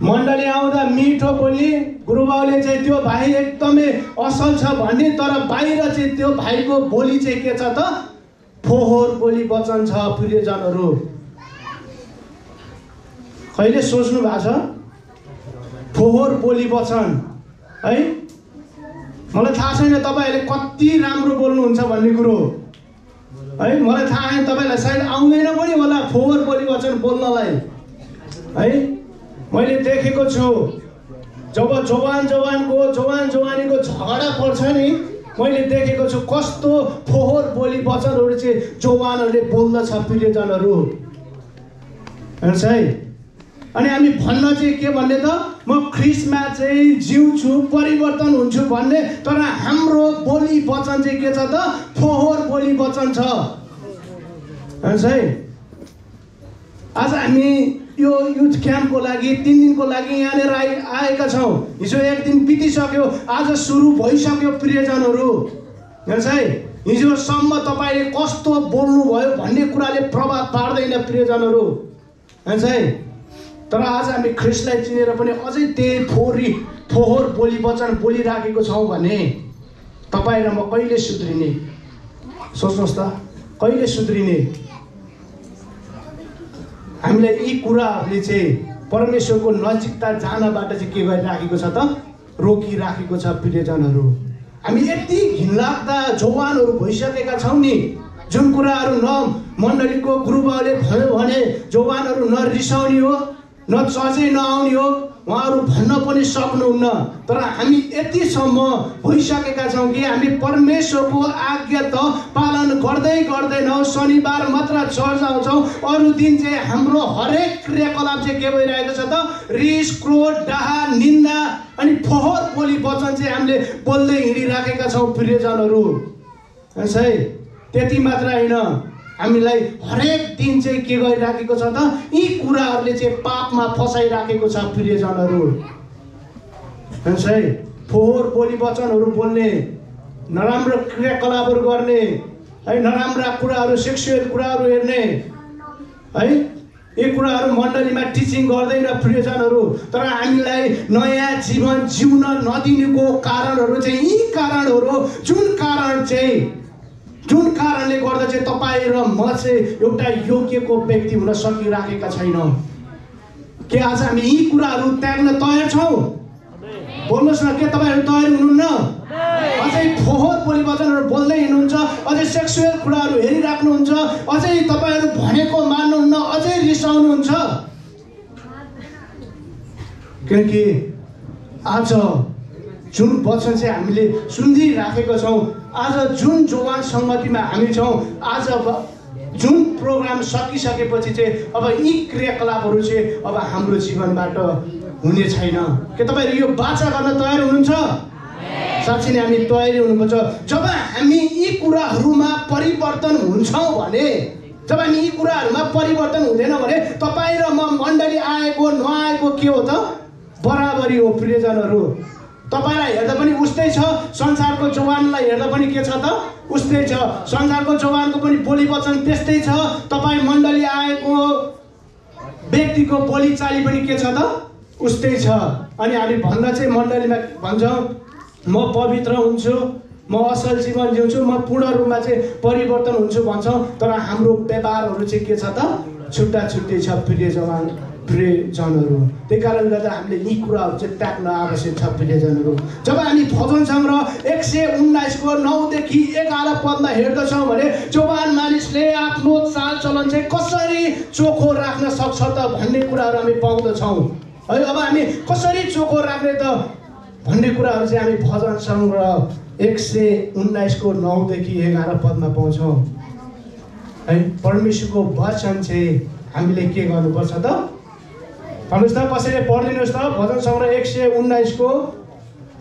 मण्डली आउँदा मिठो बोली गुरुबाउले चाहिँ त्यो भाइ एकदमै असल छ भन्ने, तर बाहिर चाहिँ त्यो भाइको बोली चाहिँ के छ त? फोहोर बोली वचन छ। प्रियजनहरू, कहिले सोच्नु भएको छ? फोहोर बोली वचन है। मलाई थाहा छैन तपाईँहरूले कति राम्रो बोल्नुहुन्छ भन्ने कुरो है। मलाई थाहा छैन, तपाईँलाई सायद आउँदैन पनि होला फोहोर बोली वचन बोल्नलाई है। मैले देखेको छु जब जवानीको झगडा पर्छ नि, मैले देखेको छु कस्तो फोहोर बोली वचनहरू चाहिँ जवानहरूले बोल्दछ। प्रियजनहरू हेर्नुहोस् है। अनि हामी भन्न चाहिँ के भन्ने त? म ख्रिस्टमा चाहिँ जिउँछु, परिवर्तन हुन्छु भन्ने, तर हाम्रो बोली वचन चाहिँ के छ त? फोहोर बोली वचन छ। हेर्नुहोस् है। आज हामी यो युथ क्याम्पको लागि 3 दिनको लागि यहाँनिर आएका छौँ। हिजो 1 दिन बितिसक्यो, आज सुरु भइसक्यो। प्रियजनहरू हेर्नुहोस् है। हिजोसम्म तपाईँले कस्तो बोल्नुभयो भन्ने कुराले प्रभाव पार्दैन। प्रियजनहरू हेर्नुहोस् है। तर आज हामी ख्रिस्टलाई चिनेर पनि अझै त्यही फोहोर बोली वचन बोलिराखेको छौँ भने तपाईँ र म कहिले सुध्रिने? सोच्नुहोस् त, कहिले सुध्रिने? हामीलाई यी कुराहरूले चाहिँ परमेश्वरको नजिकता जानबाट चाहिँ के गरिराखेको छ त? रोकिराखेको छ। प्रियजनहरू, हामी यति घिनलाग्दा जवानहरू भइसकेका छौँ नि, जुन कुराहरू न मण्डलीको गुरुबाउले भन्यो भने जवानहरू न रिसाउने हो, न चर्चै नआउने हो, उहाँहरू भन्न पनि सक्नुहुन्न। तर हामी यतिसम्म भइसकेका छौँ कि हामी परमेश्वरको आज्ञा त पालन गर्दैनौँ। शनिबार मात्र चर्च आउँछौँ, अरू दिन चाहिँ हाम्रो हरेक क्रियाकलाप चाहिँ के भइरहेको छ त? रिस, क्रोध, डाहा, निन्दा अनि फोहोर बोली वचन चाहिँ हामीले बोल्दै हिँडिराखेका छौँ। प्रियजनहरू हेर्नुहोस् है। त्यति मात्र होइन, हामीलाई हरेक दिन चाहिँ के गरिराखेको छ त? यी कुराहरूले चाहिँ पापमा फसाइराखेको छ। प्रियजनहरू हेर्नुहोस् है। फोहोर बोली वचनहरू बोल्ने, नराम्रो क्रियाकलापहरू गर्ने है, नराम्रा कुराहरू, सेक्सुअल कुराहरू हेर्ने है, यी कुराहरू मण्डलीमा टिचिङ गर्दैन। प्रियजनहरू, तर हामीलाई नयाँ जीवन जिउन नदिनुको कारणहरू चाहिँ यी कारणहरू, जुन कारणले गर्दा चाहिँ तपाईँ र म चाहिँ एउटा योग्यको व्यक्ति हुन सकिराखेका छैनौँ। के आज हामी यी कुराहरू त्याग्न तयार छौँ? बोल्नुहोस् न, के तपाईँहरू तयार हुनुहुन्न? अझै फोहोर बोली वचनहरू बोल्दै हिँड्नुहुन्छ, अझै सेक्सुअल कुराहरू हेरिराख्नुहुन्छ, अझै तपाईँहरू भनेको मान्नुहुन्न, अझै रिसाउनुहुन्छ। किनकि आज जुन वचन चाहिँ हामीले सुनिराखेका छौँ, आज जुन जवान सङ्गतिमा हामी छौँ, आज जुन प्रोग्राम सकिसकेपछि चाहिँ अब यी क्रियाकलापहरू चाहिँ अब हाम्रो जीवनबाट हुने छैन। के तपाईँहरू यो बाचा गर्न तयार हुनुहुन्छ? साँच्चै नै हामी तयारी हुनुपर्छ। जब हामी यी कुराहरूमा परिवर्तन हुन्छौँ भने, जब हामी यी कुराहरूमा परिवर्तन हुँदैन भने तपाईँ र म मण्डली आएको नआएको के हो त? बराबरी हो। प्रियजनहरू, तपाईँलाई हेर्दा पनि उस्तै छ, संसारको जवानलाई हेर्दा पनि के छ त? उस्तै छ। संसारको जवानको पनि बोली वचन त्यस्तै छ, तपाईँ मण्डली आएको व्यक्तिको बोली चाली पनि के छ त? उस्तै छ। अनि हामी भन्न चाहिँ मण्डलीमा भन्छौँ म पवित्र हुन्छु, म असल जीवन जिउँछु, म पूर्ण रूपमा चाहिँ परिवर्तन हुन्छु भन्छौँ, तर हाम्रो व्यवहारहरू चाहिँ के छ त? छुट्टै छ। प्रियजनहरू, त्यही कारणले गर्दा हामीले यी कुराहरू चाहिँ त्याग्न आवश्यक छ। प्रियजनहरू, जब हामी भजन सङ्ग्रह 119को 9 देखि 11 पदमा हेर्दछौँ भने जवान मानिसले आफ्नो चालचलन चाहिँ कसरी चोखो राख्न सक्छ त भन्ने कुराहरू हामी पाउँदछौँ है। अब हामी कसरी चोखो राख्ने त भन्ने कुराहरू चाहिँ हामी भजन सङ्ग्रह 119को 9 देखि 11 पदमा पाउँछौँ है। परमेश्वरको वचन चाहिँ हामीले के गर्नुपर्छ त? भन्नुहोस् त, कसैले पढिदिनुहोस् त भजन सङ्ग्रह 119को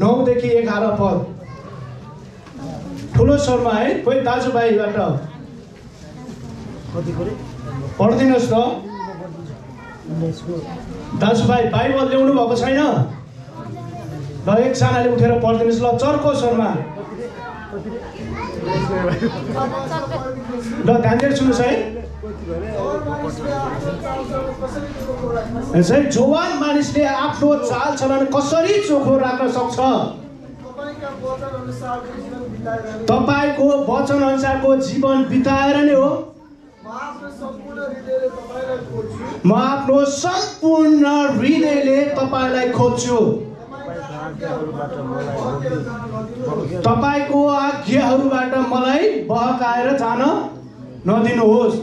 9 देखि 11 पद ठुलो स्वरमा है। कोही दाजुभाइबाट पढिदिनुहोस् त। दाजुभाइ बाइबल ल्याउनु भएको छैन? ल एकजनाले उठेर पढिदिनुहोस् ल, चर्को स्वरमा। ल ध्यान दिएर सुन्नुहोस् है। जवान मानिसले आफ्नो चालचलन कसरी चोखो राख्न सक्छ? तपाईको वचन अनुसारको जीवन बिताएर नै हो। म आफ्नो सम्पूर्ण हृदयले तपाईलाई खोज्छु। तपाईको आज्ञाहरूबाट मलाई बहकाएर जान नदिनुहोस्।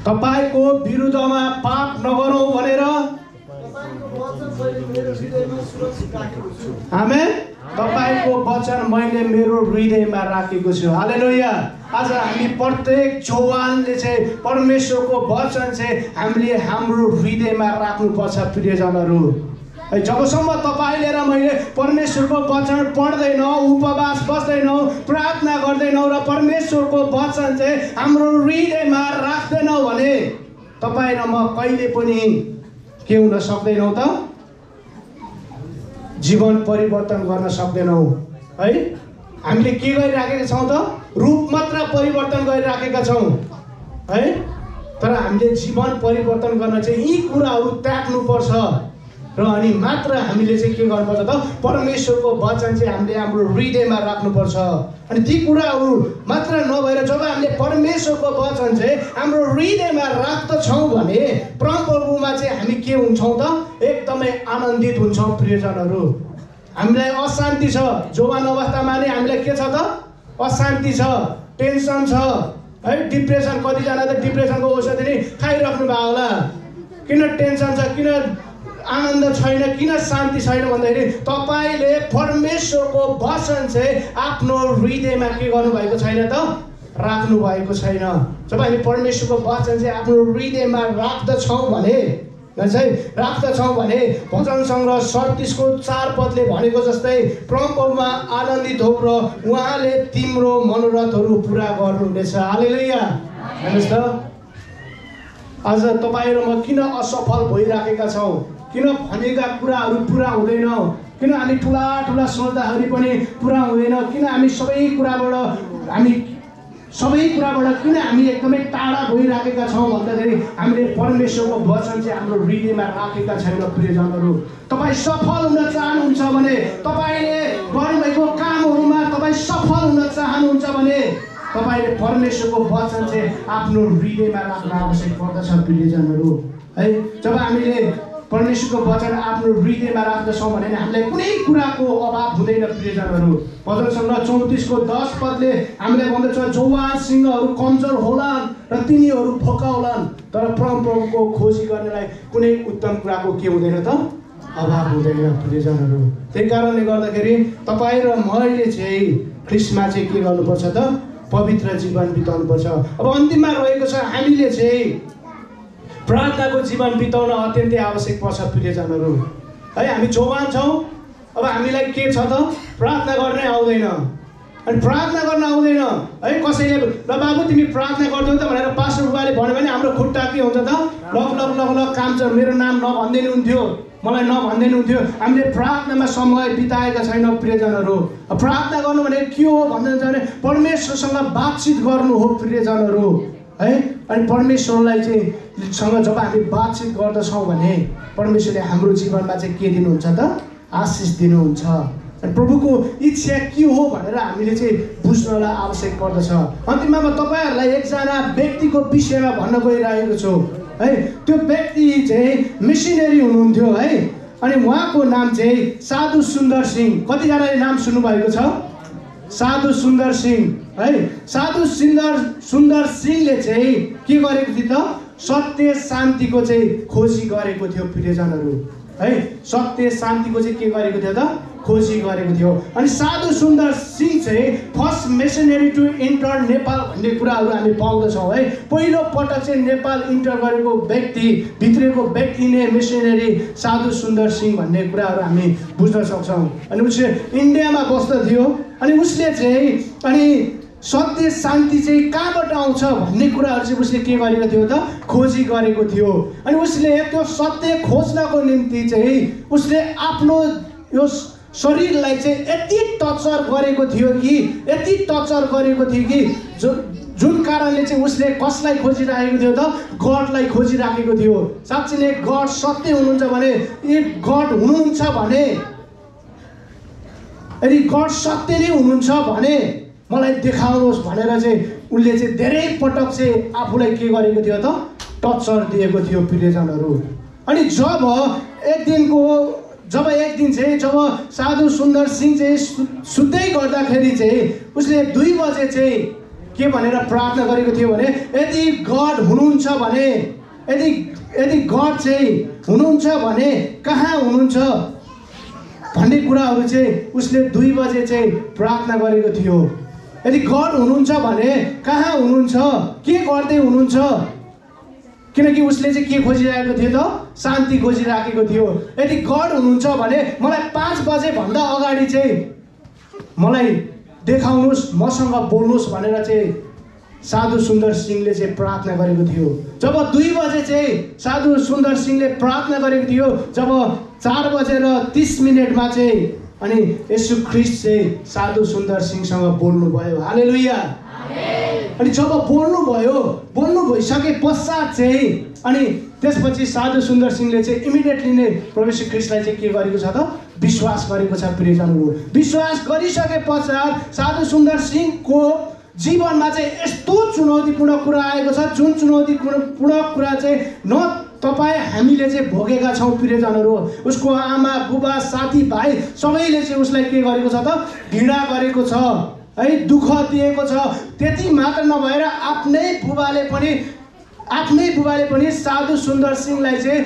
तपाईको विरुद्धमा पाप नगरौँ भनेर आमेन। तपाईको वचन मैले मेरो हृदयमा राखेको छु। हालेलुया। आज हामी प्रत्येक जवानले चाहिँ परमेश्वरको वचन चाहिँ हामीले हाम्रो हृदयमा राख्नुपर्छ प्रियजनहरू। जबसम्म तपाईँले र मैले परमेश्वरको वचन पढ्दैनौँ, उपवास बस्दैनौँ, प्रार्थना गर्दैनौँ र परमेश्वरको वचन चाहिँ हाम्रो हृदयमा राख्दैनौँ भने तपाईँ र म कहिले पनि के हुन सक्दैनौँ त? जीवन परिवर्तन गर्न सक्दैनौँ है। हामीले के गरिराखेका छौँ त? रूप मात्र परिवर्तन गरिराखेका छौँ है। तर हामीले जीवन परिवर्तन गर्न चाहिँ यी कुराहरू त्याग्नुपर्छ र अनि मात्र हामीले चाहिँ के गर्नुपर्छ त? परमेश्वरको वचन चाहिँ हामीले हाम्रो हृदयमा राख्नुपर्छ। अनि ती कुराहरू मात्र नभएर जब हामीले परमेश्वरको वचन चाहिँ हाम्रो हृदयमा राख्दछौँ भने परमप्रभुमा चाहिँ हामी के हुन्छौँ त? एकदमै आनन्दित हुन्छौँ प्रियजनहरू। हामीलाई अशान्ति छ, जवान अवस्थामा नै हामीलाई के छ त? अशान्ति छ, टेन्सन छ है, डिप्रेसन। कतिजना त डिप्रेसनको औषधि नै खाइराख्नु भएको होला। किन टेन्सन छ, किन आनन्द छैन, किन शान्ति छैन भन्दाखेरि तपाईँले परमेश्वरको वचन चाहिँ आफ्नो हृदयमा के गर्नुभएको छैन त? राख्नु भएको छैन। जब हामी परमेश्वरको वचन चाहिँ आफ्नो हृदयमा राख्दछौँ भने भजन सङ्ग्रह 37:4 भनेको जस्तै परमप्रभुमा आनन्दित हौ र उहाँले तिम्रो मनोरथहरू पुरा गर्नुहुनेछ। हालेलुया। हेर्नुहोस् त, आज तपाईँ र म किन असफल भइराखेका छौँ? किन भनेका कुराहरू पुरा हुँदैन? किन हामी ठुला ठुला सोच्दाखेरि पनि पुरा हुँदैन? किन हामी सबै कुराबाट किन हामी एकदमै टाढा भइराखेका छौँ भन्दाखेरि हामीले परमेश्वरको वचन चाहिँ हाम्रो हृदयमा राखेका छैनौँ प्रियजनहरू। तपाईँ सफल हुन चाहनुहुन्छ भने, तपाईँले गर्नुभएको कामहरूमा तपाईँ सफल हुन चाहनुहुन्छ भने तपाईँले परमेश्वरको वचन चाहिँ आफ्नो हृदयमा राख्न आवश्यक पर्दछ प्रियजनहरू है। जब हामीले परमेश्वरको वचन आफ्नो हृदयमा राख्दछौँ भने हामीलाई कुनै कुराको अभाव हुँदैन प्रियजनहरू। भजन सङ्ग्रह 34:10 हामीलाई भन्दछ, जवान सिंहहरू कमजोर होलान् र तिनीहरू भोकाउलान्, तर परमप्रभुको खोजी गर्नेलाई कुनै उत्तम कुराको के हुँदैन त? अभाव हुँदैन प्रियजनहरू। त्यही कारणले गर्दाखेरि तपाईँ र मैले चाहिँ ख्रिस्टमा चाहिँ के गर्नुपर्छ त? पवित्र जीवन बिताउनुपर्छ। अब अन्तिममा रहेको छ हामीले चाहिँ प्रार्थनाको जीवन बिताउन अत्यन्तै आवश्यक पर्छ प्रियजनहरू है। हामी जवान छौँ, अब हामीलाई के छ त? प्रार्थना गर्नै आउँदैन। अनि प्रार्थना गर्न आउँदैन है। कसैले ल बाबु तिमी प्रार्थना गर्दैौ त भनेर पास्टर बुबाले भन्यो भने हाम्रो खुट्टा के हुन्छ त? लग लग लग लग काम छ। मेरो नाम नभन्दिनु हुन्थ्यो, मलाई नभन्दिनु हुन्थ्यो। हामीले प्रार्थनामा समय बिताएका छैनौँ प्रियजनहरू। प्रार्थना गर्नु भने के हो भन्नुहुन्छ भने परमेश्वरसँग बातचित गर्नु हो प्रियजनहरू है। अनि परमेश्वरलाई चाहिँ जब हामी बातचित गर्दछौँ भने परमेश्वरले हाम्रो जीवनमा चाहिँ के दिनुहुन्छ त? आशिष दिनुहुन्छ। अनि प्रभुको इच्छा के हो भनेर हामीले चाहिँ बुझ्नलाई आवश्यक पर्दछ। अन्तिममा म तपाईँहरूलाई एकजना व्यक्तिको विषयमा भन्न गइरहेको छु है। त्यो व्यक्ति चाहिँ मिसनरी हुनुहुन्थ्यो है। अनि उहाँको नाम चाहिँ साधु सुन्दर सिंह। कतिजनाले नाम सुन्नुभएको छ? साधु सुन्दर सिंह है। साधु सुन्दर सिंहले चाहिँ के गरेको थियो त? सत्य शान्तिको चाहिँ खोजी गरेको थियो प्रियजनहरू है। सत्य शान्तिको चाहिँ के गरेको थियो त? खोजी गरेको थियो। अनि साधु सुन्दर सिंह चाहिँ first missionary to enter Nepal भन्ने कुराहरू हामी पाउँदछौँ है। पहिलो पटक चाहिँ नेपाल इन्टर गरेको व्यक्ति, भित्रेको व्यक्ति नै मिसनरी साधु सुन्दर सिंह भन्ने कुराहरू हामी बुझ्न सक्छौँ। अनि उसले इन्डियामा बस्दथ्यो। अनि उसले चाहिँ अनि सत्य शान्ति चाहिँ कहाँबाट आउँछ भन्ने कुराहरू चाहिँ उसले के गरेको थियो त? खोजी गरेको थियो। अनि उसले त्यो सत्य खोज्नको निम्ति चाहिँ उसले आफ्नो यो शरीरलाई चाहिँ यति टर्चर गरेको थियो कि जुन कारणले चाहिँ उसले कसलाई खोजिराखेको थियो त? गडलाई खोजिराखेको थियो। साँच्चै नै गड सत्य हुनुहुन्छ भने, इफ गड हुनुहुन्छ भने, यदि गड सत्य नै हुनुहुन्छ भने मलाई देखाउनुहोस् भनेर चाहिँ उसले चाहिँ धेरै पटक चाहिँ आफूलाई के गरेको थियो त? टर्चर दिएको थियो प्रियजनहरू। अनि जब एक दिन चाहिँ जब साधु सुन्दर सिंह चाहिँ सुत्दै गर्दाखेरि चाहिँ उसले 2 बजे चाहिँ के भनेर प्रार्थना गरेको थियो भने, यदि गड हुनुहुन्छ भने, यदि गड चाहिँ हुनुहुन्छ भने कहाँ हुनुहुन्छ भन्ने कुराहरू चाहिँ उसले 2 बजे चाहिँ प्रार्थना गरेको थियो। यदि गड हुनुहुन्छ भने कहाँ हुनुहुन्छ, के गर्दै हुनुहुन्छ? किनकि उसले चाहिँ के खोजिरहेको थियो त? शान्ति खोजिराखेको थियो। यदि गड हुनुहुन्छ भने मलाई 5 बजे भन्दा अगाडि चाहिँ मलाई देखाउनुहोस्, मसँग बोल्नुहोस् भनेर चाहिँ साधु सुन्दर सिंहले चाहिँ प्रार्थना गरेको थियो। जब 2 बजे चाहिँ साधु सुन्दर सिंहले प्रार्थना गरेको थियो, जब 4:30 चाहिँ अनि येशू ख्रीष्ट चाहिँ साधु सुन्दर सिंहसँग बोल्नुभयो। हालेलुया। अनि जब बोल्नु भइसके पश्चात चाहिँ अनि त्यसपछि साधु सुन्दर सिंहले चाहिँ इमिडिएटली नै प्रभु येशू ख्रीष्टलाई चाहिँ के गरेको छ त? विश्वास गरेको छ प्रियजनहरू। विश्वास गरिसके पश्चात साधु सुन्दर सिंहको जीवनमा चाहिँ यस्तो चुनौतीपूर्ण कुरा आएको छ, जुन चुनौतीपूर्ण कुरा चाहिँ न तपाईँ हामीले चाहिँ भोगेका छौँ प्रियजनहरू। उसको आमा बुबा साथीभाइ सबैले चाहिँ उसलाई के गरेको छ त? घृणा गरेको छ है, दुःख दिएको छ। त्यति मात्र नभएर आफ्नै बुबाले पनि साधु सुन्दर सिंहलाई चाहिँ